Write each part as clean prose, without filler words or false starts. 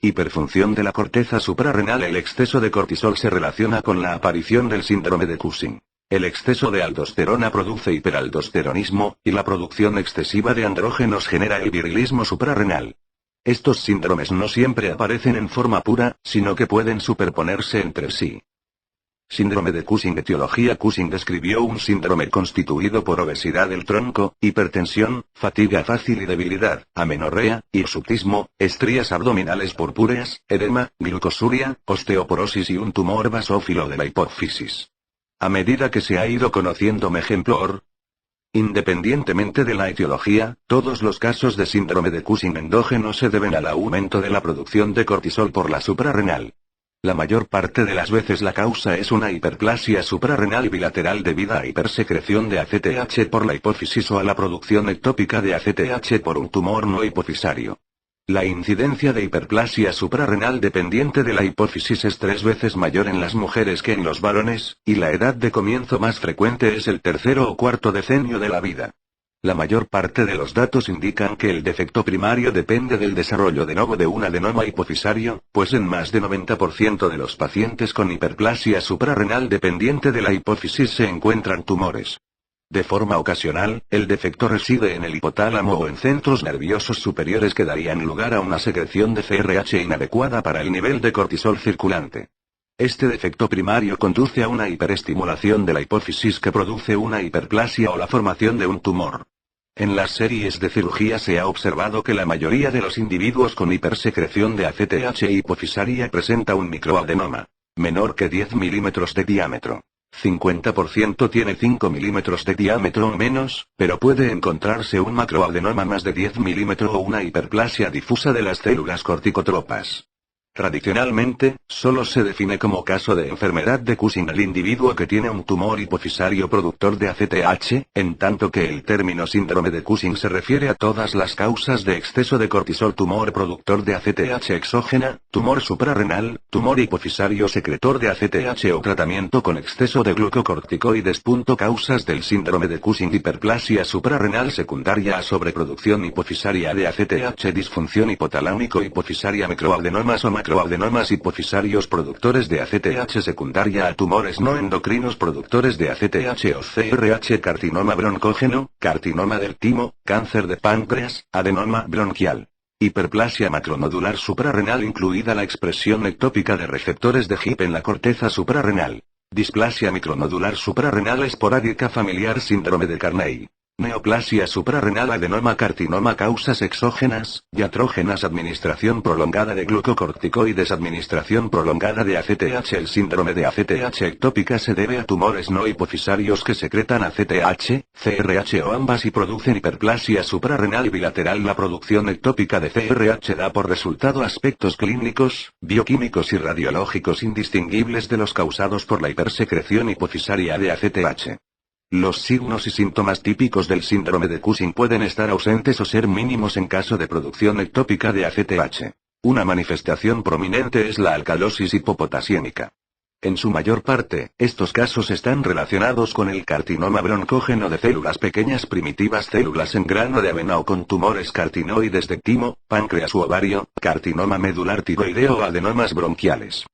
Hiperfunción de la corteza suprarrenal. El exceso de cortisol se relaciona con la aparición del síndrome de Cushing. El exceso de aldosterona produce hiperaldosteronismo, y la producción excesiva de andrógenos genera el virilismo suprarrenal. Estos síndromes no siempre aparecen en forma pura, sino que pueden superponerse entre sí. Síndrome de Cushing. Etiología. Cushing describió un síndrome constituido por obesidad del tronco, hipertensión, fatiga fácil y debilidad, amenorrea, hirsutismo, estrías abdominales purpúreas, edema, glucosuria, osteoporosis y un tumor basófilo de la hipófisis. A medida que se ha ido conociendo mejor, independientemente de la etiología, todos los casos de síndrome de Cushing endógeno se deben al aumento de la producción de cortisol por la suprarrenal. La mayor parte de las veces la causa es una hiperplasia suprarrenal bilateral debida a hipersecreción de ACTH por la hipófisis o a la producción ectópica de ACTH por un tumor no hipofisario. La incidencia de hiperplasia suprarrenal dependiente de la hipófisis es 3 veces mayor en las mujeres que en los varones, y la edad de comienzo más frecuente es el tercero o cuarto decenio de la vida. La mayor parte de los datos indican que el defecto primario depende del desarrollo de nuevo de un adenoma hipofisario, pues en más de 90% de los pacientes con hiperplasia suprarrenal dependiente de la hipófisis se encuentran tumores. De forma ocasional, el defecto reside en el hipotálamo o en centros nerviosos superiores que darían lugar a una secreción de CRH inadecuada para el nivel de cortisol circulante. Este defecto primario conduce a una hiperestimulación de la hipófisis que produce una hiperplasia o la formación de un tumor. En las series de cirugía se ha observado que la mayoría de los individuos con hipersecreción de ACTH hipofisaria presenta un microadenoma, menor que 10 milímetros de diámetro. 50% tiene 5 milímetros de diámetro o menos, pero puede encontrarse un macroadenoma más de 10 milímetros o una hiperplasia difusa de las células corticotropas. Tradicionalmente, solo se define como caso de enfermedad de Cushing al individuo que tiene un tumor hipofisario productor de ACTH, en tanto que el término síndrome de Cushing se refiere a todas las causas de exceso de cortisol: tumor productor de ACTH exógena, tumor suprarrenal, tumor hipofisario secretor de ACTH o tratamiento con exceso de glucocorticoides. Causas del síndrome de Cushing: hiperplasia suprarrenal secundaria a sobreproducción hipofisaria de ACTH, disfunción hipotalámico hipofisaria, microadenomas o macroadenomas hipofisarios productores de ACTH secundaria a tumores no endocrinos productores de ACTH o CRH, carcinoma broncógeno, carcinoma del timo, cáncer de páncreas, adenoma bronquial. Hiperplasia macronodular suprarrenal incluida la expresión ectópica de receptores de HIP en la corteza suprarrenal. Displasia micronodular suprarrenal esporádica familiar, síndrome de Carney. Neoplasia suprarrenal, adenoma, carcinoma. Causas exógenas, diatrógenas: administración prolongada de glucocorticoides, administración prolongada de ACTH. El síndrome de ACTH ectópica se debe a tumores no hipofisarios que secretan ACTH, CRH o ambas y producen hiperplasia suprarrenal bilateral. La producción ectópica de CRH da por resultado aspectos clínicos, bioquímicos y radiológicos indistinguibles de los causados por la hipersecreción hipofisaria de ACTH. Los signos y síntomas típicos del síndrome de Cushing pueden estar ausentes o ser mínimos en caso de producción ectópica de ACTH. Una manifestación prominente es la alcalosis hipopotasiémica. En su mayor parte, estos casos están relacionados con el carcinoma broncógeno de células pequeñas primitivas, células en grano de avena o con tumores carcinoides de timo, páncreas u ovario, carcinoma medular tiroideo o adenomas bronquiales.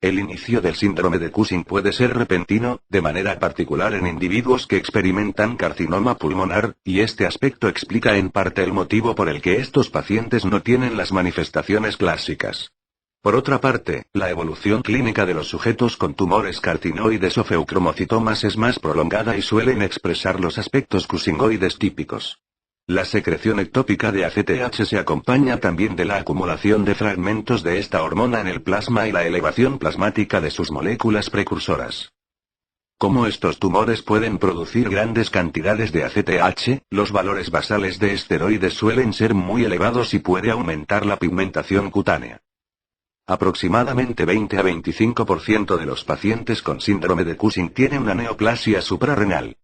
El inicio del síndrome de Cushing puede ser repentino, de manera particular en individuos que experimentan carcinoma pulmonar, y este aspecto explica en parte el motivo por el que estos pacientes no tienen las manifestaciones clásicas. Por otra parte, la evolución clínica de los sujetos con tumores carcinoides o feucromocitomas es más prolongada y suelen expresar los aspectos cushingoides típicos. La secreción ectópica de ACTH se acompaña también de la acumulación de fragmentos de esta hormona en el plasma y la elevación plasmática de sus moléculas precursoras. Como estos tumores pueden producir grandes cantidades de ACTH, los valores basales de esteroides suelen ser muy elevados y puede aumentar la pigmentación cutánea. Aproximadamente 20 a 25% de los pacientes con síndrome de Cushing tienen una neoplasia suprarrenal.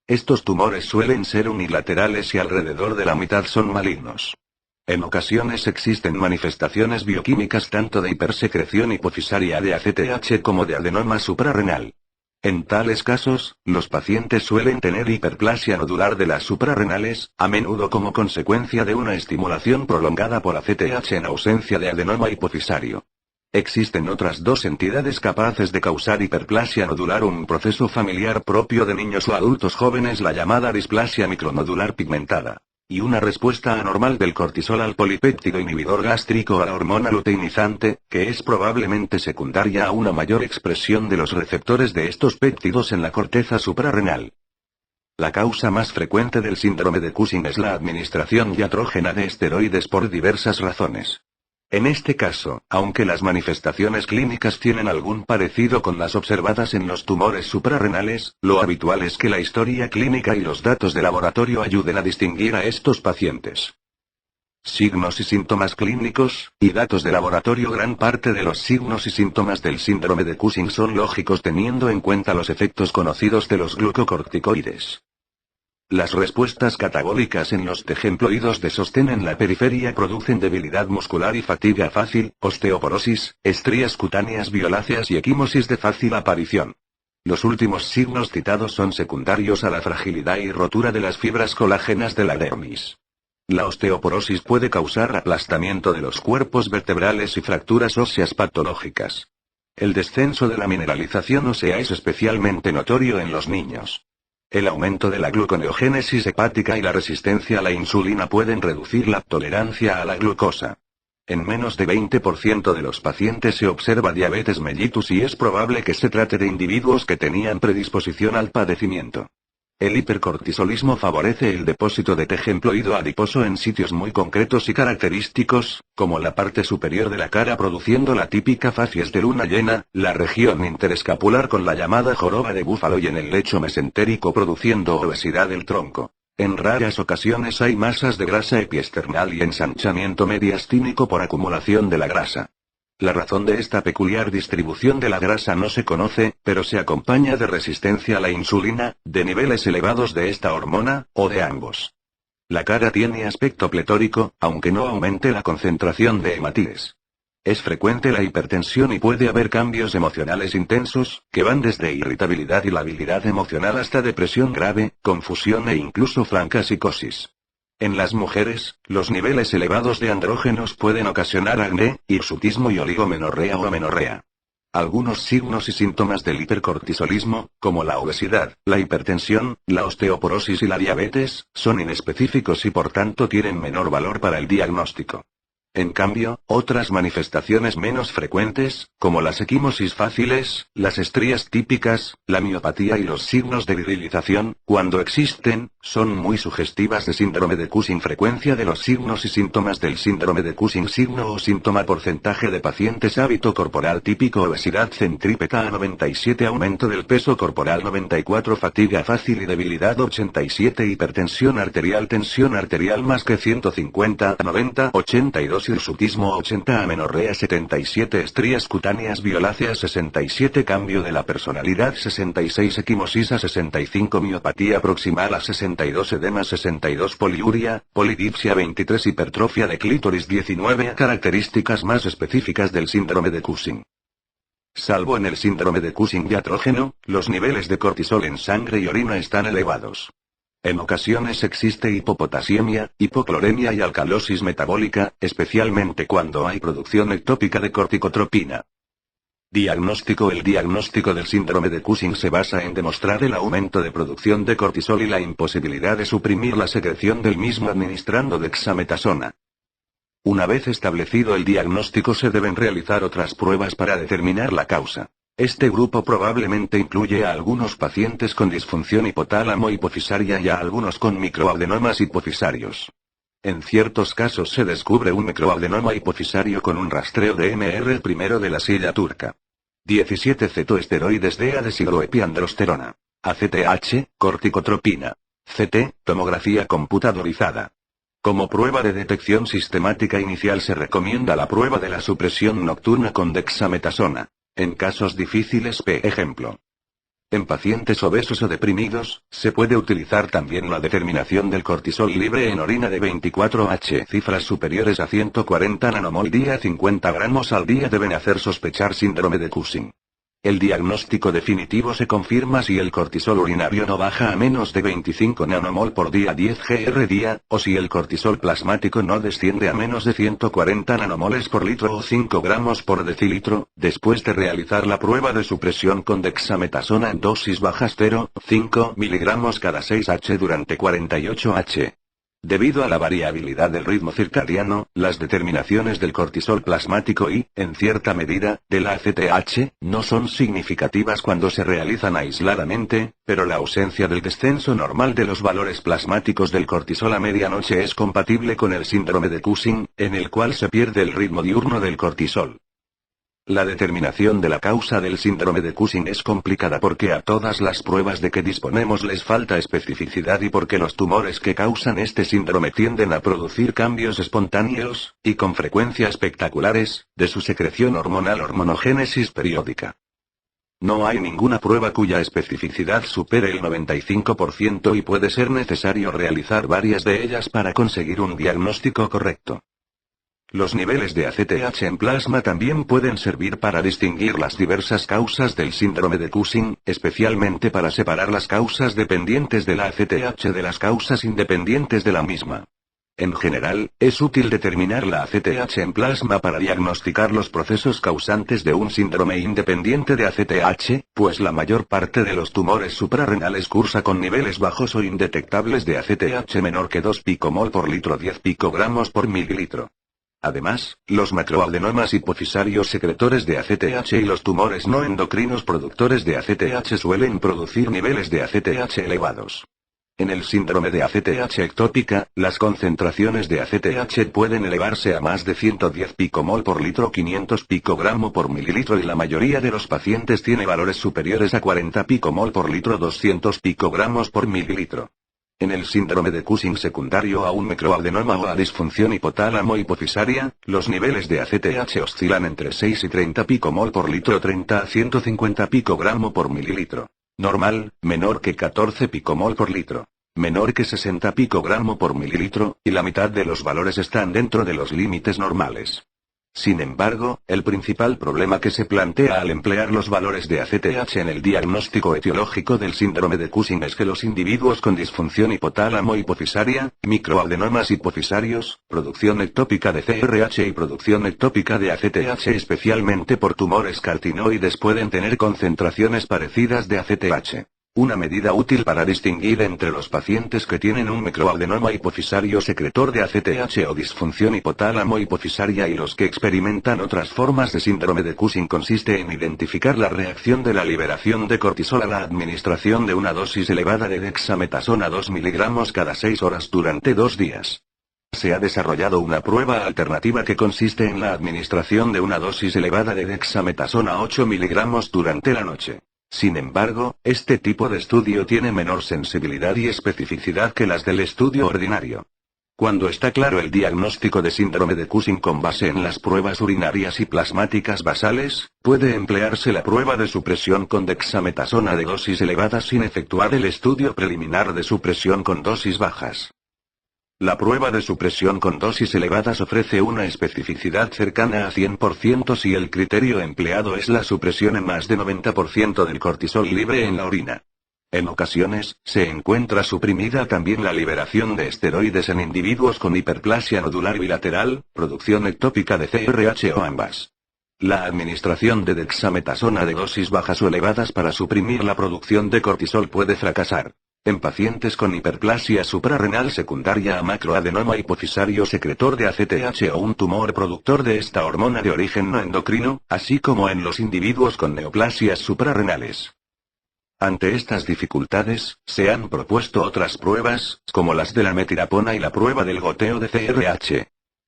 Estos tumores suelen ser unilaterales y alrededor de la mitad son malignos. En ocasiones existen manifestaciones bioquímicas tanto de hipersecreción hipofisaria de ACTH como de adenoma suprarrenal. En tales casos, los pacientes suelen tener hiperplasia nodular de las suprarrenales, a menudo como consecuencia de una estimulación prolongada por ACTH en ausencia de adenoma hipofisario. Existen otras dos entidades capaces de causar hiperplasia nodular o un proceso familiar propio de niños o adultos jóvenes, la llamada displasia micronodular pigmentada, y una respuesta anormal del cortisol al polipéptido inhibidor gástrico o a la hormona luteinizante, que es probablemente secundaria a una mayor expresión de los receptores de estos péptidos en la corteza suprarrenal. La causa más frecuente del síndrome de Cushing es la administración diatrógena de esteroides por diversas razones. En este caso, aunque las manifestaciones clínicas tienen algún parecido con las observadas en los tumores suprarrenales, lo habitual es que la historia clínica y los datos de laboratorio ayuden a distinguir a estos pacientes. Signos y síntomas clínicos, y datos de laboratorio. Gran parte de los signos y síntomas del síndrome de Cushing son lógicos teniendo en cuenta los efectos conocidos de los glucocorticoides. Las respuestas catabólicas en los T-hemploidos de sostén en la periferia producen debilidad muscular y fatiga fácil, osteoporosis, estrías cutáneas violáceas y equimosis de fácil aparición. Los últimos signos citados son secundarios a la fragilidad y rotura de las fibras colágenas de la dermis. La osteoporosis puede causar aplastamiento de los cuerpos vertebrales y fracturas óseas patológicas. El descenso de la mineralización ósea es especialmente notorio en los niños. El aumento de la gluconeogénesis hepática y la resistencia a la insulina pueden reducir la tolerancia a la glucosa. En menos de 20% de los pacientes se observa diabetes mellitus y es probable que se trate de individuos que tenían predisposición al padecimiento. El hipercortisolismo favorece el depósito de T-hemploide adiposo en sitios muy concretos y característicos, como la parte superior de la cara produciendo la típica facies de luna llena, la región interescapular con la llamada joroba de búfalo y en el lecho mesentérico produciendo obesidad del tronco. En raras ocasiones hay masas de grasa epiesternal y ensanchamiento mediastínico por acumulación de la grasa. La razón de esta peculiar distribución de la grasa no se conoce, pero se acompaña de resistencia a la insulina, de niveles elevados de esta hormona, o de ambos. La cara tiene aspecto pletórico, aunque no aumente la concentración de hematíes. Es frecuente la hipertensión y puede haber cambios emocionales intensos, que van desde irritabilidad y labilidad emocional hasta depresión grave, confusión e incluso franca psicosis. En las mujeres, los niveles elevados de andrógenos pueden ocasionar acné, hirsutismo y oligomenorrea o amenorrea. Algunos signos y síntomas del hipercortisolismo, como la obesidad, la hipertensión, la osteoporosis y la diabetes, son inespecíficos y por tanto tienen menor valor para el diagnóstico. En cambio, otras manifestaciones menos frecuentes, como las equimosis fáciles, las estrías típicas, la miopatía y los signos de virilización, cuando existen, son muy sugestivas de síndrome de Cushing. Frecuencia de los signos y síntomas del síndrome de Cushing. Signo o síntoma: porcentaje de pacientes hábito corporal típico, obesidad centrípeta a 97, aumento del peso corporal 94, fatiga fácil y debilidad 87, hipertensión arterial, tensión arterial más que 150 a 90, 82, hirsutismo 80, amenorrea 77, estrías cutáneas violáceas 67, cambio de la personalidad 66, equimosis a 65, miopatía proximal a 62, edema 62, poliuria, polidipsia 23, hipertrofia de clítoris 19. Características más específicas del síndrome de Cushing. Salvo en el síndrome de Cushing diatrógeno, los niveles de cortisol en sangre y orina están elevados. En ocasiones existe hipopotasiemia, hipocloremia y alcalosis metabólica, especialmente cuando hay producción ectópica de corticotropina. Diagnóstico: el diagnóstico del síndrome de Cushing se basa en demostrar el aumento de producción de cortisol y la imposibilidad de suprimir la secreción del mismo administrando dexametasona. Una vez establecido el diagnóstico se deben realizar otras pruebas para determinar la causa. Este grupo probablemente incluye a algunos pacientes con disfunción hipotálamo-hipofisaria y a algunos con microadenomas hipofisarios. En ciertos casos se descubre un microadenoma hipofisario con un rastreo de MR primero de la silla turca. 17 cetoesteroides DEA deshidroepiandrosterona. ACTH, corticotropina. CT, tomografía computadorizada. Como prueba de detección sistemática inicial se recomienda la prueba de la supresión nocturna con dexametasona. En casos difíciles, ejemplo. En pacientes obesos o deprimidos, se puede utilizar también la determinación del cortisol libre en orina de 24H. Cifras superiores a 140 nanomol día 50 gramos al día deben hacer sospechar síndrome de Cushing. El diagnóstico definitivo se confirma si el cortisol urinario no baja a menos de 25 nanomol por día 10 gr día, o si el cortisol plasmático no desciende a menos de 140 nanomoles por litro o 5 gramos por decilitro, después de realizar la prueba de supresión con dexametasona en dosis bajas 0,5 miligramos cada 6h durante 48h. Debido a la variabilidad del ritmo circadiano, las determinaciones del cortisol plasmático y, en cierta medida, de la ACTH, no son significativas cuando se realizan aisladamente, pero la ausencia del descenso normal de los valores plasmáticos del cortisol a medianoche es compatible con el síndrome de Cushing, en el cual se pierde el ritmo diurno del cortisol. La determinación de la causa del síndrome de Cushing es complicada porque a todas las pruebas de que disponemos les falta especificidad y porque los tumores que causan este síndrome tienden a producir cambios espontáneos, y con frecuencia espectaculares, de su secreción hormonal hormonogénesis periódica. No hay ninguna prueba cuya especificidad supere el 95% y puede ser necesario realizar varias de ellas para conseguir un diagnóstico correcto. Los niveles de ACTH en plasma también pueden servir para distinguir las diversas causas del síndrome de Cushing, especialmente para separar las causas dependientes de la ACTH de las causas independientes de la misma. En general, es útil determinar la ACTH en plasma para diagnosticar los procesos causantes de un síndrome independiente de ACTH, pues la mayor parte de los tumores suprarrenales cursa con niveles bajos o indetectables de ACTH menor que 2 picomol por litro 10 picogramos por mililitro. Además, los macroadenomas hipofisarios secretores de ACTH y los tumores no endocrinos productores de ACTH suelen producir niveles de ACTH elevados. En el síndrome de ACTH ectópica, las concentraciones de ACTH pueden elevarse a más de 110 picomol por litro 500 picogramo por mililitro y la mayoría de los pacientes tiene valores superiores a 40 picomol por litro 200 picogramos por mililitro. En el síndrome de Cushing secundario a un microadenoma o a disfunción hipotálamo-hipofisaria, los niveles de ACTH oscilan entre 6 y 30 picomol por litro o 30 a 150 picogramo por mililitro. Normal, menor que 14 picomol por litro. Menor que 60 picogramo por mililitro, y la mitad de los valores están dentro de los límites normales. Sin embargo, el principal problema que se plantea al emplear los valores de ACTH en el diagnóstico etiológico del síndrome de Cushing es que los individuos con disfunción hipotálamo-hipofisaria, microadenomas hipofisarios, producción ectópica de CRH y producción ectópica de ACTH especialmente por tumores carcinoides pueden tener concentraciones parecidas de ACTH. Una medida útil para distinguir entre los pacientes que tienen un microadenoma hipofisario secretor de ACTH o disfunción hipotálamo-hipofisaria y los que experimentan otras formas de síndrome de Cushing consiste en identificar la reacción de la liberación de cortisol a la administración de una dosis elevada de dexametasona 2 miligramos cada 6 horas durante 2 días. Se ha desarrollado una prueba alternativa que consiste en la administración de una dosis elevada de dexametasona 8 miligramos durante la noche. Sin embargo, este tipo de estudio tiene menor sensibilidad y especificidad que las del estudio ordinario. Cuando está claro el diagnóstico de síndrome de Cushing con base en las pruebas urinarias y plasmáticas basales, puede emplearse la prueba de supresión con dexametasona de dosis elevadas sin efectuar el estudio preliminar de supresión con dosis bajas. La prueba de supresión con dosis elevadas ofrece una especificidad cercana a 100% si el criterio empleado es la supresión en más de 90% del cortisol libre en la orina. En ocasiones, se encuentra suprimida también la liberación de esteroides en individuos con hiperplasia nodular bilateral, producción ectópica de CRH o ambas. La administración de dexametasona de dosis bajas o elevadas para suprimir la producción de cortisol puede fracasar. En pacientes con hiperplasia suprarrenal secundaria a macroadenoma hipofisario secretor de ACTH o un tumor productor de esta hormona de origen no endocrino, así como en los individuos con neoplasias suprarrenales. Ante estas dificultades, se han propuesto otras pruebas, como las de la metirapona y la prueba del goteo de CRH.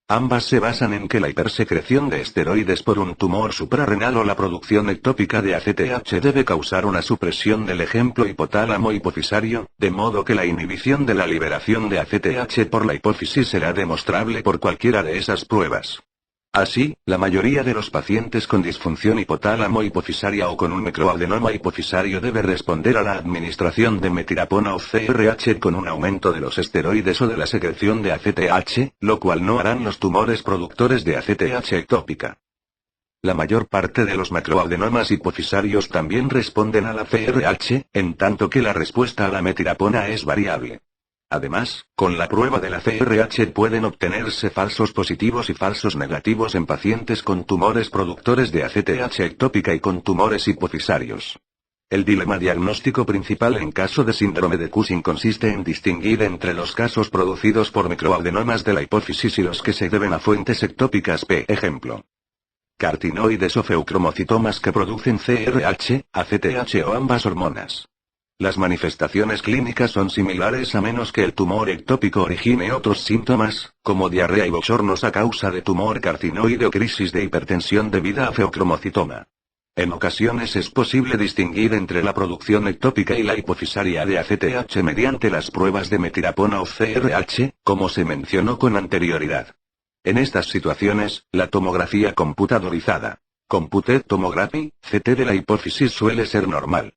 Ambas se basan en que la hipersecreción de esteroides por un tumor suprarrenal o la producción ectópica de ACTH debe causar una supresión del ejemplo hipotálamo hipofisario, de modo que la inhibición de la liberación de ACTH por la hipófisis será demostrable por cualquiera de esas pruebas. Así, la mayoría de los pacientes con disfunción hipotálamo-hipofisaria o con un microadenoma hipofisario debe responder a la administración de metirapona o CRH con un aumento de los esteroides o de la secreción de ACTH, lo cual no harán los tumores productores de ACTH ectópica. La mayor parte de los macroadenomas hipofisarios también responden a la CRH, en tanto que la respuesta a la metilapona es variable. Además, con la prueba de la CRH pueden obtenerse falsos positivos y falsos negativos en pacientes con tumores productores de ACTH ectópica y con tumores hipofisarios. El dilema diagnóstico principal en caso de síndrome de Cushing consiste en distinguir entre los casos producidos por microadenomas de la hipófisis y los que se deben a fuentes ectópicas, p. ejemplo. Cartinoides o feucromocitomas que producen CRH, ACTH o ambas hormonas. Las manifestaciones clínicas son similares a menos que el tumor ectópico origine otros síntomas, como diarrea y bochornos a causa de tumor cartinoide o crisis de hipertensión debida a feucromocitoma. En ocasiones es posible distinguir entre la producción ectópica y la hipofisaria de ACTH mediante las pruebas de metilapona o CRH, como se mencionó con anterioridad. En estas situaciones, la tomografía computadorizada, Computed Tomography, CT de la hipófisis suele ser normal.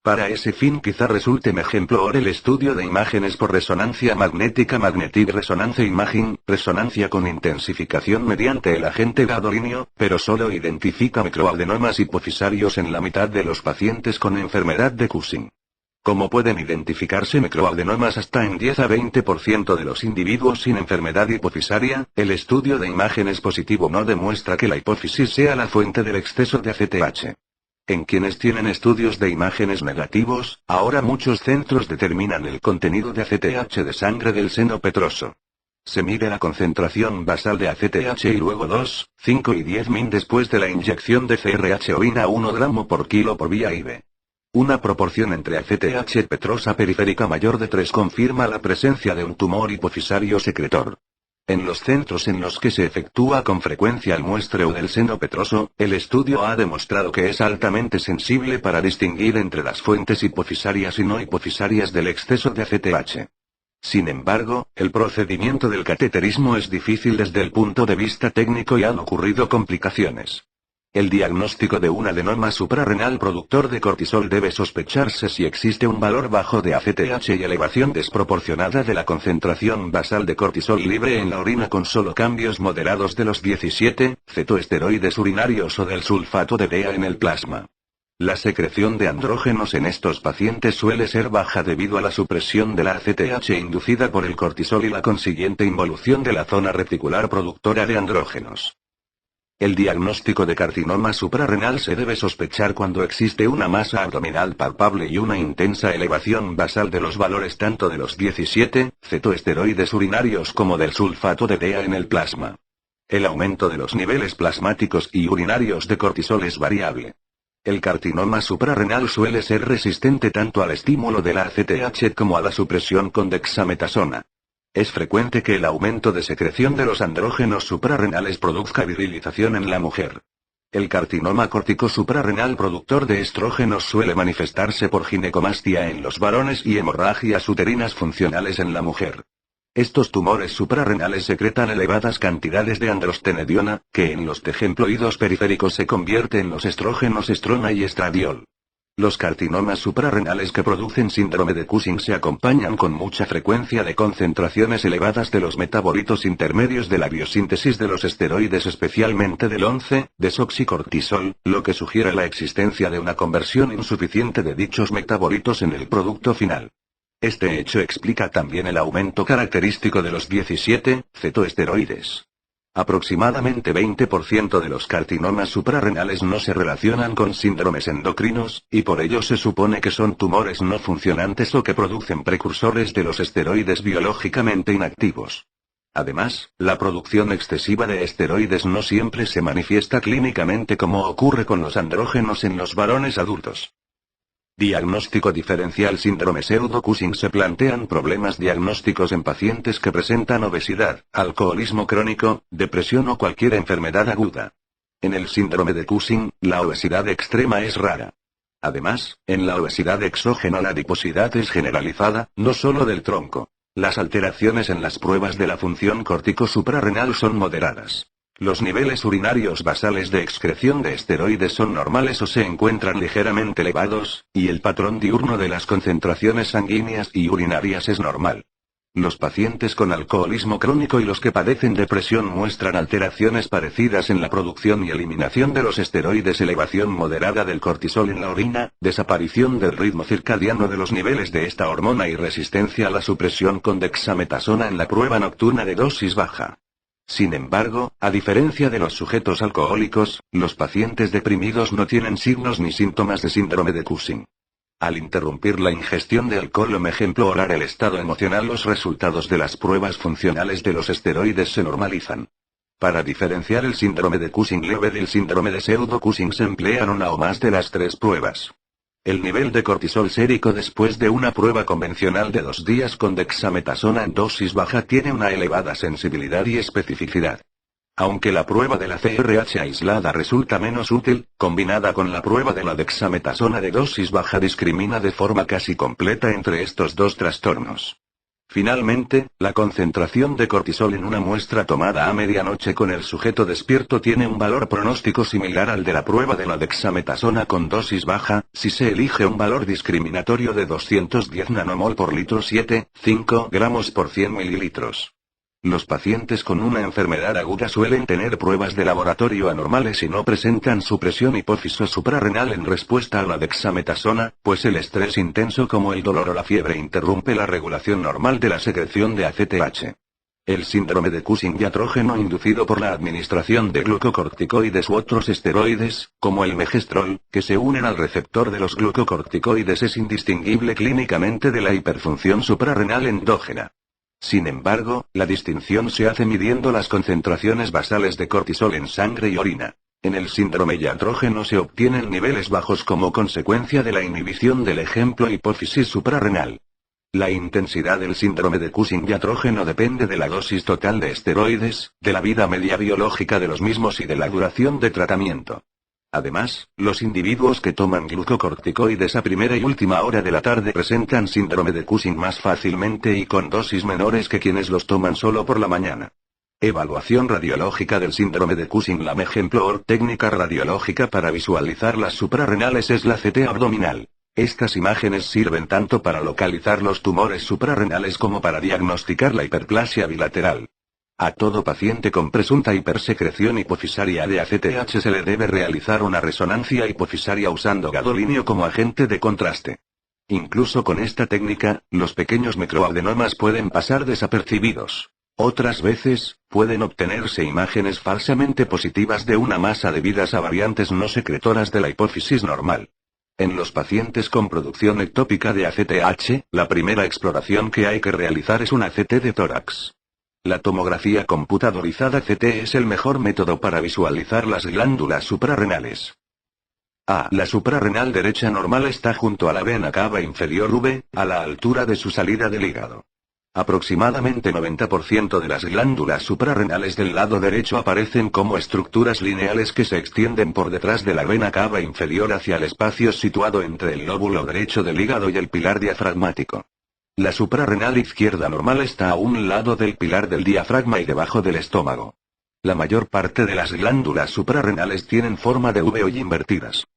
Para ese fin quizá resulte mejor el estudio de imágenes por resonancia magnética Magnetic Resonance Imaging, resonancia con intensificación mediante el agente gadolinio, pero solo identifica microadenomas hipofisarios en la mitad de los pacientes con enfermedad de Cushing. Como pueden identificarse microadenomas hasta en 10 a 20% de los individuos sin enfermedad hipofisaria, el estudio de imágenes positivo no demuestra que la hipófisis sea la fuente del exceso de ACTH. En quienes tienen estudios de imágenes negativos, ahora muchos centros determinan el contenido de ACTH de sangre del seno petroso. Se mide la concentración basal de ACTH y luego 2, 5 y 10 min después de la inyección de CRH o INA 1 gramo por kilo por vía IV. Una proporción entre ACTH petrosa periférica mayor de 3 confirma la presencia de un tumor hipofisario secretor. En los centros en los que se efectúa con frecuencia el muestreo del seno petroso, el estudio ha demostrado que es altamente sensible para distinguir entre las fuentes hipofisarias y no hipofisarias del exceso de ACTH. Sin embargo, el procedimiento del cateterismo es difícil desde el punto de vista técnico y han ocurrido complicaciones. El diagnóstico de un adenoma suprarrenal productor de cortisol debe sospecharse si existe un valor bajo de ACTH y elevación desproporcionada de la concentración basal de cortisol libre en la orina con solo cambios moderados de los 17 cetoesteroides urinarios o del sulfato de DEA en el plasma. La secreción de andrógenos en estos pacientes suele ser baja debido a la supresión de la ACTH inducida por el cortisol y la consiguiente involución de la zona reticular productora de andrógenos. El diagnóstico de carcinoma suprarrenal se debe sospechar cuando existe una masa abdominal palpable y una intensa elevación basal de los valores tanto de los 17 cetoesteroides urinarios como del sulfato de DEA en el plasma. El aumento de los niveles plasmáticos y urinarios de cortisol es variable. El carcinoma suprarrenal suele ser resistente tanto al estímulo de la ACTH como a la supresión con dexametasona. Es frecuente que el aumento de secreción de los andrógenos suprarrenales produzca virilización en la mujer. El carcinoma córtico suprarrenal productor de estrógenos suele manifestarse por ginecomastia en los varones y hemorragias uterinas funcionales en la mujer. Estos tumores suprarrenales secretan elevadas cantidades de androstenediona, que en los tejemploidos periféricos se convierte en los estrógenos estrona y estradiol. Los carcinomas suprarrenales que producen síndrome de Cushing se acompañan con mucha frecuencia de concentraciones elevadas de los metabolitos intermedios de la biosíntesis de los esteroides, especialmente del 11-desoxicortisol, lo que sugiere la existencia de una conversión insuficiente de dichos metabolitos en el producto final. Este hecho explica también el aumento característico de los 17 cetoesteroides. Aproximadamente 20% de los carcinomas suprarrenales no se relacionan con síndromes endocrinos, y por ello se supone que son tumores no funcionantes o que producen precursores de los esteroides biológicamente inactivos. Además, la producción excesiva de esteroides no siempre se manifiesta clínicamente como ocurre con los andrógenos en los varones adultos. Diagnóstico diferencial síndrome pseudo-Cushing. Se plantean problemas diagnósticos en pacientes que presentan obesidad, alcoholismo crónico, depresión o cualquier enfermedad aguda. En el síndrome de Cushing, la obesidad extrema es rara. Además, en la obesidad exógena la adiposidad es generalizada, no solo del tronco. Las alteraciones en las pruebas de la función córtico-suprarrenal son moderadas. Los niveles urinarios basales de excreción de esteroides son normales o se encuentran ligeramente elevados, y el patrón diurno de las concentraciones sanguíneas y urinarias es normal. Los pacientes con alcoholismo crónico y los que padecen depresión muestran alteraciones parecidas en la producción y eliminación de los esteroides, elevación moderada del cortisol en la orina, desaparición del ritmo circadiano de los niveles de esta hormona y resistencia a la supresión con dexametasona en la prueba nocturna de dosis baja. Sin embargo, a diferencia de los sujetos alcohólicos, los pacientes deprimidos no tienen signos ni síntomas de síndrome de Cushing. Al interrumpir la ingestión de alcohol o mejorar el estado emocional, los resultados de las pruebas funcionales de los esteroides se normalizan. Para diferenciar el síndrome de Cushing leve del síndrome de pseudo-Cushing se emplean una o más de las tres pruebas. El nivel de cortisol sérico después de una prueba convencional de 2 días con dexametasona en dosis baja tiene una elevada sensibilidad y especificidad. Aunque la prueba de la CRH aislada resulta menos útil, combinada con la prueba de la dexametasona de dosis baja discrimina de forma casi completa entre estos dos trastornos. Finalmente, la concentración de cortisol en una muestra tomada a medianoche con el sujeto despierto tiene un valor pronóstico similar al de la prueba de la dexametasona con dosis baja, si se elige un valor discriminatorio de 210 nanomol por litro 7,5 gramos por 100 mililitros. Los pacientes con una enfermedad aguda suelen tener pruebas de laboratorio anormales y no presentan supresión hipófiso suprarrenal en respuesta a la dexametasona, pues el estrés intenso como el dolor o la fiebre interrumpe la regulación normal de la secreción de ACTH. El síndrome de Cushing diatrógeno inducido por la administración de glucocorticoides u otros esteroides, como el megestrol, que se unen al receptor de los glucocorticoides es indistinguible clínicamente de la hiperfunción suprarrenal endógena. Sin embargo, la distinción se hace midiendo las concentraciones basales de cortisol en sangre y orina. En el síndrome diatrógeno se obtienen niveles bajos como consecuencia de la inhibición del ejemplo hipófisis suprarrenal. La intensidad del síndrome de Cushing diatrógeno depende de la dosis total de esteroides, de la vida media biológica de los mismos y de la duración de tratamiento. Además, los individuos que toman glucocorticoides a primera y última hora de la tarde presentan síndrome de Cushing más fácilmente y con dosis menores que quienes los toman solo por la mañana. Evaluación radiológica del síndrome de Cushing. La mejor técnica radiológica para visualizar las suprarrenales es la CT abdominal. Estas imágenes sirven tanto para localizar los tumores suprarrenales como para diagnosticar la hiperplasia bilateral. A todo paciente con presunta hipersecreción hipofisaria de ACTH se le debe realizar una resonancia hipofisaria usando gadolinio como agente de contraste. Incluso con esta técnica, los pequeños microadenomas pueden pasar desapercibidos. Otras veces, pueden obtenerse imágenes falsamente positivas de una masa debidas a variantes no secretoras de la hipófisis normal. En los pacientes con producción ectópica de ACTH, la primera exploración que hay que realizar es una CT de tórax. La tomografía computadorizada CT es el mejor método para visualizar las glándulas suprarrenales. La suprarrenal derecha normal está junto a la vena cava inferior V, a la altura de su salida del hígado. Aproximadamente 90% de las glándulas suprarrenales del lado derecho aparecen como estructuras lineales que se extienden por detrás de la vena cava inferior hacia el espacio situado entre el lóbulo derecho del hígado y el pilar diafragmático. La suprarrenal izquierda normal está a un lado del pilar del diafragma y debajo del estómago. La mayor parte de las glándulas suprarrenales tienen forma de V o Y invertidas.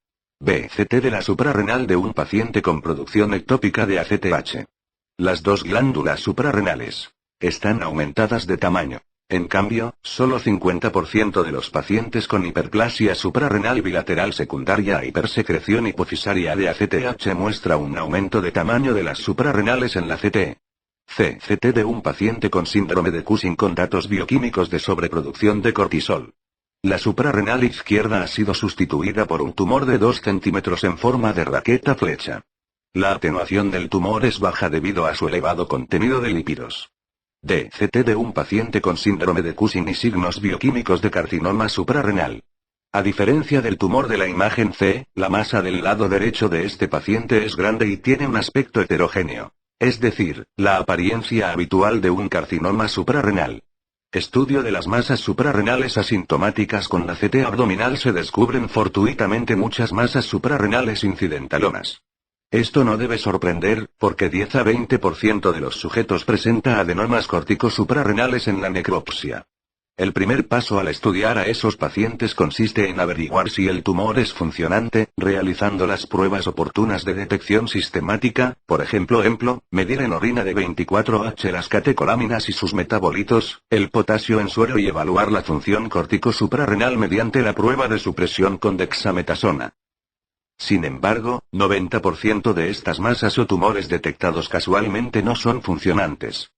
CT de la suprarrenal de un paciente con producción ectópica de ACTH. Las dos glándulas suprarrenales están aumentadas de tamaño. En cambio, solo 50% de los pacientes con hiperplasia suprarrenal bilateral secundaria a hipersecreción hipofisaria de ACTH muestra un aumento de tamaño de las suprarrenales en la CT. CT de un paciente con síndrome de Cushing con datos bioquímicos de sobreproducción de cortisol. La suprarrenal izquierda ha sido sustituida por un tumor de 2 centímetros en forma de raqueta flecha. La atenuación del tumor es baja debido a su elevado contenido de lípidos. CT de un paciente con síndrome de Cushing y signos bioquímicos de carcinoma suprarrenal. A diferencia del tumor de la imagen C, la masa del lado derecho de este paciente es grande y tiene un aspecto heterogéneo. Es decir, la apariencia habitual de un carcinoma suprarrenal. Estudio de las masas suprarrenales asintomáticas con la CT abdominal. Se descubren fortuitamente muchas masas suprarrenales incidentalomas. Esto no debe sorprender, porque 10 a 20% de los sujetos presenta adenomas córtico suprarrenales en la necropsia. El primer paso al estudiar a esos pacientes consiste en averiguar si el tumor es funcionante, realizando las pruebas oportunas de detección sistemática, por ejemplo, medir en orina de 24H las catecolaminas y sus metabolitos, el potasio en suero y evaluar la función córtico-suprarrenal mediante la prueba de supresión con dexametasona. Sin embargo, 90% de estas masas o tumores detectados casualmente no son funcionantes.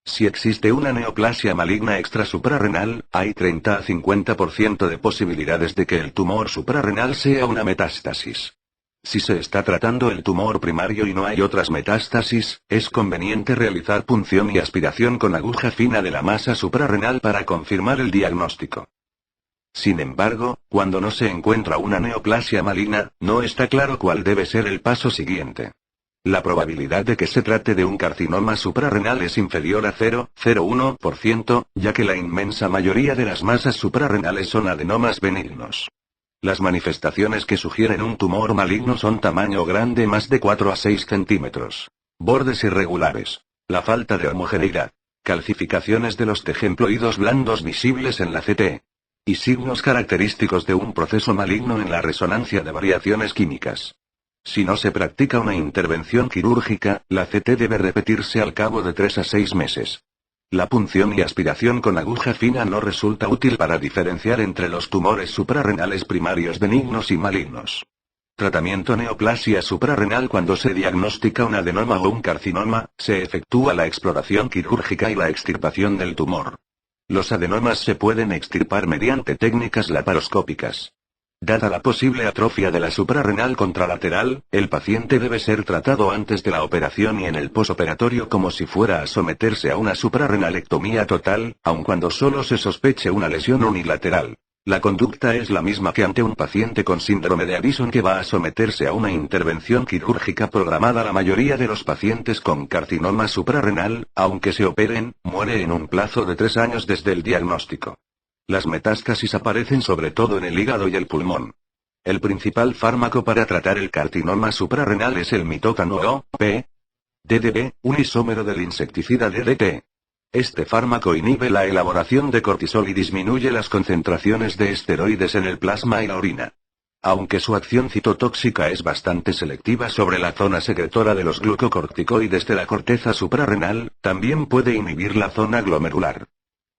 Si existe una neoplasia maligna extrasuprarrenal, hay 30 a 50% de posibilidades de que el tumor suprarrenal sea una metástasis. Si se está tratando el tumor primario y no hay otras metástasis, es conveniente realizar punción y aspiración con aguja fina de la masa suprarrenal para confirmar el diagnóstico. Sin embargo, cuando no se encuentra una neoplasia maligna, no está claro cuál debe ser el paso siguiente. La probabilidad de que se trate de un carcinoma suprarrenal es inferior a 0,01%, ya que la inmensa mayoría de las masas suprarrenales son adenomas benignos. Las manifestaciones que sugieren un tumor maligno son tamaño grande más de 4 a 6 centímetros. Bordes irregulares. La falta de homogeneidad. Calcificaciones de los tejemploidos blandos visibles en la CT. Y signos característicos de un proceso maligno en la resonancia de variaciones químicas. Si no se practica una intervención quirúrgica, la CT debe repetirse al cabo de 3 a 6 meses. La punción y aspiración con aguja fina no resulta útil para diferenciar entre los tumores suprarrenales primarios benignos y malignos. Tratamiento neoplasia suprarrenal. Cuando se diagnostica un adenoma o un carcinoma, se efectúa la exploración quirúrgica y la extirpación del tumor. Los adenomas se pueden extirpar mediante técnicas laparoscópicas. Dada la posible atrofia de la suprarrenal contralateral, el paciente debe ser tratado antes de la operación y en el posoperatorio como si fuera a someterse a una suprarrenalectomía total, aun cuando solo se sospeche una lesión unilateral. La conducta es la misma que ante un paciente con síndrome de Addison que va a someterse a una intervención quirúrgica programada. La mayoría de los pacientes con carcinoma suprarrenal, aunque se operen, muere en un plazo de 3 años desde el diagnóstico. Las metástasis aparecen sobre todo en el hígado y el pulmón. El principal fármaco para tratar el carcinoma suprarrenal es el mitótano o DDB, un isómero del insecticida DDT. Este fármaco inhibe la elaboración de cortisol y disminuye las concentraciones de esteroides en el plasma y la orina. Aunque su acción citotóxica es bastante selectiva sobre la zona secretora de los glucocorticoides de la corteza suprarrenal, también puede inhibir la zona glomerular.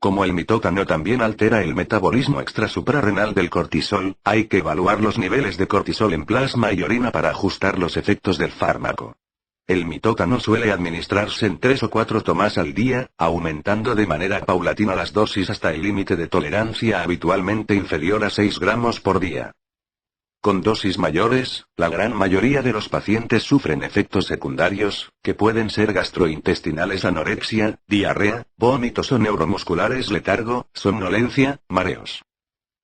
Como el mitótano también altera el metabolismo extrasuprarrenal del cortisol, hay que evaluar los niveles de cortisol en plasma y orina para ajustar los efectos del fármaco. El mitótano suele administrarse en 3 o 4 tomas al día, aumentando de manera paulatina las dosis hasta el límite de tolerancia habitualmente inferior a 6 gramos por día. Con dosis mayores, la gran mayoría de los pacientes sufren efectos secundarios, que pueden ser gastrointestinales, anorexia, diarrea, vómitos o neuromusculares, letargo, somnolencia, mareos.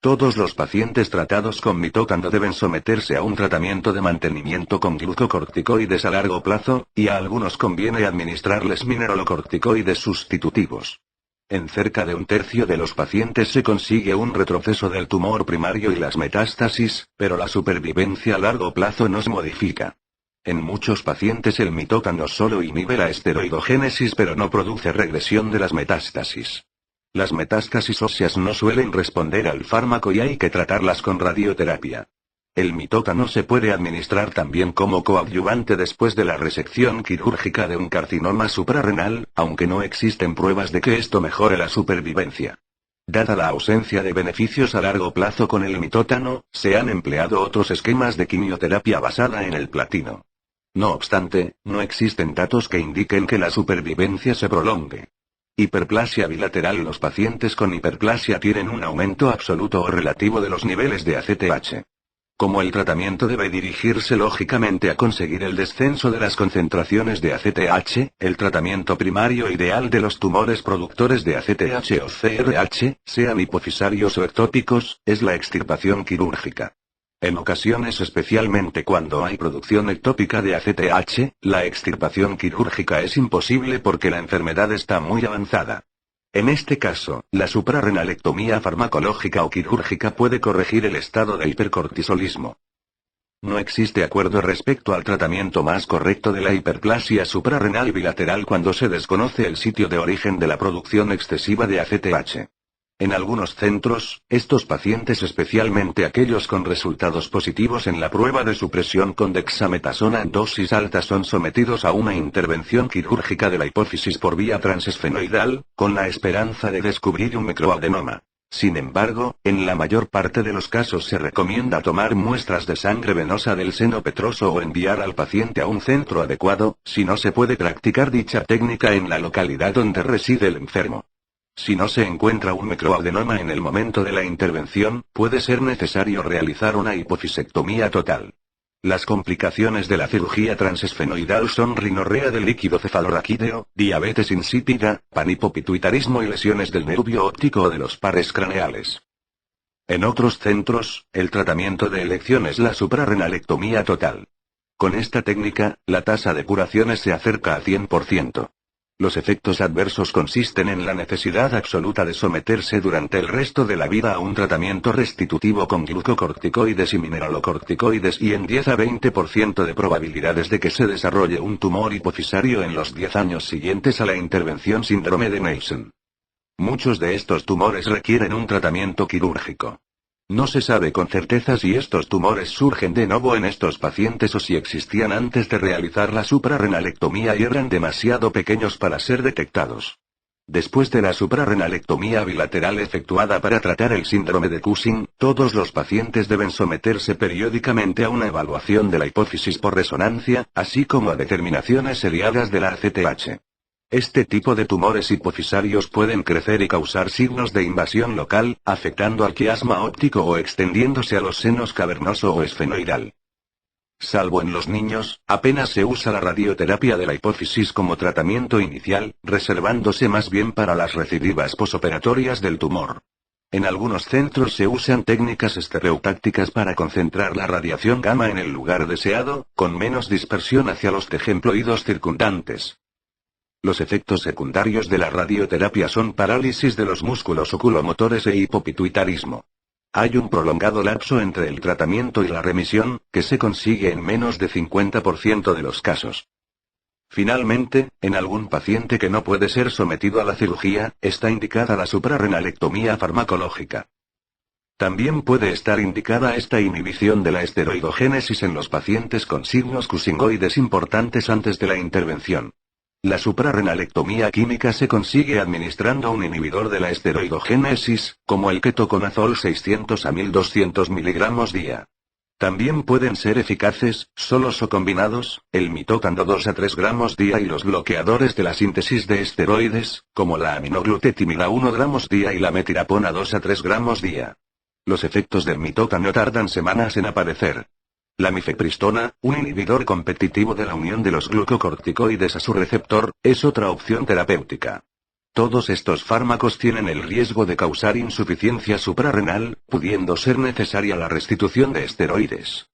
Todos los pacientes tratados con mitótano deben someterse a un tratamiento de mantenimiento con glucocorticoides a largo plazo, y a algunos conviene administrarles mineralocorticoides sustitutivos. En cerca de un tercio de los pacientes se consigue un retroceso del tumor primario y las metástasis, pero la supervivencia a largo plazo no se modifica. En muchos pacientes el mitótano solo inhibe la esteroidogénesis pero no produce regresión de las metástasis. Las metástasis óseas no suelen responder al fármaco y hay que tratarlas con radioterapia. El mitótano se puede administrar también como coadyuvante después de la resección quirúrgica de un carcinoma suprarrenal, aunque no existen pruebas de que esto mejore la supervivencia. Dada la ausencia de beneficios a largo plazo con el mitótano, se han empleado otros esquemas de quimioterapia basada en el platino. No obstante, no existen datos que indiquen que la supervivencia se prolongue. Hiperplasia bilateral. Los pacientes con hiperplasia tienen un aumento absoluto o relativo de los niveles de ACTH. Como el tratamiento debe dirigirse lógicamente a conseguir el descenso de las concentraciones de ACTH, el tratamiento primario ideal de los tumores productores de ACTH o CRH, sean hipofisarios o ectópicos, es la extirpación quirúrgica. En ocasiones, especialmente cuando hay producción ectópica de ACTH, la extirpación quirúrgica es imposible porque la enfermedad está muy avanzada. En este caso, la suprarrenalectomía farmacológica o quirúrgica puede corregir el estado de hipercortisolismo. No existe acuerdo respecto al tratamiento más correcto de la hiperplasia suprarrenal bilateral cuando se desconoce el sitio de origen de la producción excesiva de ACTH. En algunos centros, estos pacientes, especialmente aquellos con resultados positivos en la prueba de supresión con dexametasona en dosis altas, son sometidos a una intervención quirúrgica de la hipófisis por vía transesfenoidal, con la esperanza de descubrir un microadenoma. Sin embargo, en la mayor parte de los casos se recomienda tomar muestras de sangre venosa del seno petroso o enviar al paciente a un centro adecuado, si no se puede practicar dicha técnica en la localidad donde reside el enfermo. Si no se encuentra un microadenoma en el momento de la intervención, puede ser necesario realizar una hipofisectomía total. Las complicaciones de la cirugía transesfenoidal son rinorrea del líquido cefalorraquídeo, diabetes insípida, panhipopituitarismo y lesiones del nervio óptico o de los pares craneales. En otros centros, el tratamiento de elección es la suprarrenalectomía total. Con esta técnica, la tasa de curaciones se acerca al 100%. Los efectos adversos consisten en la necesidad absoluta de someterse durante el resto de la vida a un tratamiento restitutivo con glucocorticoides y mineralocorticoides y en 10 a 20% de probabilidades de que se desarrolle un tumor hipofisario en los 10 años siguientes a la intervención. Síndrome de Neilson. Muchos de estos tumores requieren un tratamiento quirúrgico. No se sabe con certeza si estos tumores surgen de nuevo en estos pacientes o si existían antes de realizar la suprarrenalectomía y eran demasiado pequeños para ser detectados. Después de la suprarrenalectomía bilateral efectuada para tratar el síndrome de Cushing, todos los pacientes deben someterse periódicamente a una evaluación de la hipófisis por resonancia, así como a determinaciones seriadas de la ACTH. Este tipo de tumores hipofisarios pueden crecer y causar signos de invasión local, afectando al quiasma óptico o extendiéndose a los senos cavernoso o esfenoidal. Salvo en los niños, apenas se usa la radioterapia de la hipófisis como tratamiento inicial, reservándose más bien para las recidivas posoperatorias del tumor. En algunos centros se usan técnicas estereotácticas para concentrar la radiación gamma en el lugar deseado, con menos dispersión hacia los tejemploidos circundantes. Los efectos secundarios de la radioterapia son parálisis de los músculos oculomotores e hipopituitarismo. Hay un prolongado lapso entre el tratamiento y la remisión, que se consigue en menos de 50% de los casos. Finalmente, en algún paciente que no puede ser sometido a la cirugía, está indicada la suprarrenalectomía farmacológica. También puede estar indicada esta inhibición de la esteroidogénesis en los pacientes con signos cushingoides importantes antes de la intervención. La suprarrenalectomía química se consigue administrando un inhibidor de la esteroidogénesis, como el ketoconazol 600 a 1200 mg día. También pueden ser eficaces, solos o combinados, el mitotano 2 a 3 gramos día y los bloqueadores de la síntesis de esteroides, como la aminoglutetimida 1 gramos día y la metirapona 2 a 3 gramos día. Los efectos del mitotano tardan semanas en aparecer. La mifepristona, un inhibidor competitivo de la unión de los glucocorticoides a su receptor, es otra opción terapéutica. Todos estos fármacos tienen el riesgo de causar insuficiencia suprarrenal, pudiendo ser necesaria la restitución de esteroides.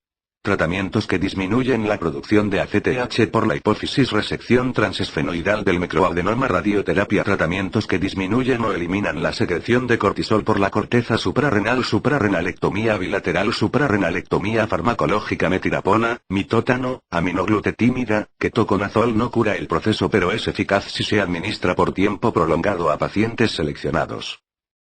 Tratamientos que disminuyen la producción de ACTH por la hipófisis, resección transesfenoidal del microadenoma, radioterapia, tratamientos que disminuyen o eliminan la secreción de cortisol por la corteza suprarrenal, suprarrenalectomía bilateral, suprarrenalectomía farmacológica, metirapona, mitotano, aminoglutetímida, ketoconazol no cura el proceso pero es eficaz si se administra por tiempo prolongado a pacientes seleccionados.